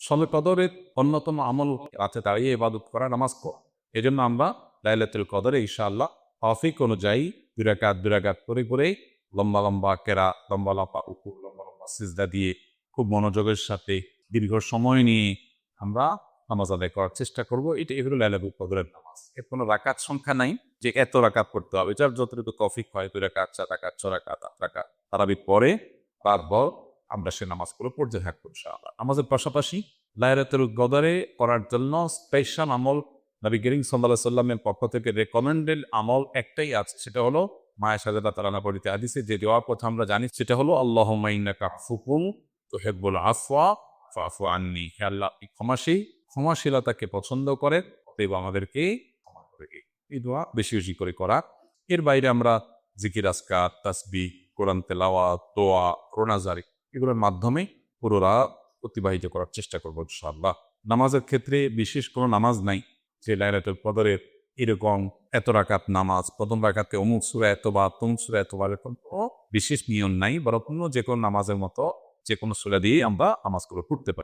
শবে কদরের অন্যতম আমল রাতে দাঁড়িয়ে ইবাদত করা, নামাজ পড়া। এজন্য আমরা লাইলাতুল কদরে ইনশাআল্লাহ তৌফিক অনুযায়ী দুই রাকাত করে লম্বা লম্বা কেরাত, লম্বা লম্বা রুকু, লম্বা লম্বা সিজদা দিয়ে খুব মনোযোগের সাথে দীর্ঘ সময় নিয়ে আমরা নামাজ আদায় করার চেষ্টা করব। এগুলো লাইলাতুল কদরের নামাজ। এর কোনো রাকাত সংখ্যা নাই যে এত রাকাত পড়তে হবে। যার যতটুকু তৌফিক হয় 2 রাকাত, 4 রাকাত, 6 রাকাত, 8 রাকাত তারাবির পরে তারপর আমরা সে নামাজগুলো পড়তে থাকবো ইনশাআল্লাহ। নামাজের পাশাপাশি লাইলাতুল কদরে করার জন্য স্পেশাল আমল নবী করিম সাল্লাল্লাহু আলাইহি সাল্লামের পক্ষ থেকে রেকমেন্ডেড আমল একটাই আছে, সেটা হলো মায়ে সাজাদা তারানা পড়িতে হাদিসে যে দোয়ার কথা আমরা জানি, সেটা হলো আল্লাহুম্মা ইন্নাকা আফুকুন তুহিব্বুল আফওয়া ফাফু আন্নি। হে আল্লাহ, আপনি ক্ষমাশীলতাকে পছন্দ করেন, অতএব আমাদেরকে ক্ষমা করে দিন। এই দোয়া বেশি বেশি করে করা। এর বাইরে আমরা জিকির, আজকার, তাসবিহ, কোরআন তেলাওয়াত, দোয়া, রোনাজারি এগুলোর মাধ্যমে পুরো রাত অতিবাহিত করার চেষ্টা করবো ইনশাআল্লাহ। নামাজের ক্ষেত্রে বিশেষ কোনো নামাজ নাই যে লাইলাতুল কদরের এরকম এত রাকাত নামাজ, প্রথম রাকাতে অমুক সূরা এতবার, তমুক সূরা এতবার, এরকম কোনো বিশেষ নিয়ম নাই। বরং যে কোনো নামাজের মতো যে কোনো সূরা দিয়ে আমরা নামাজগুলো পড়তে পারি।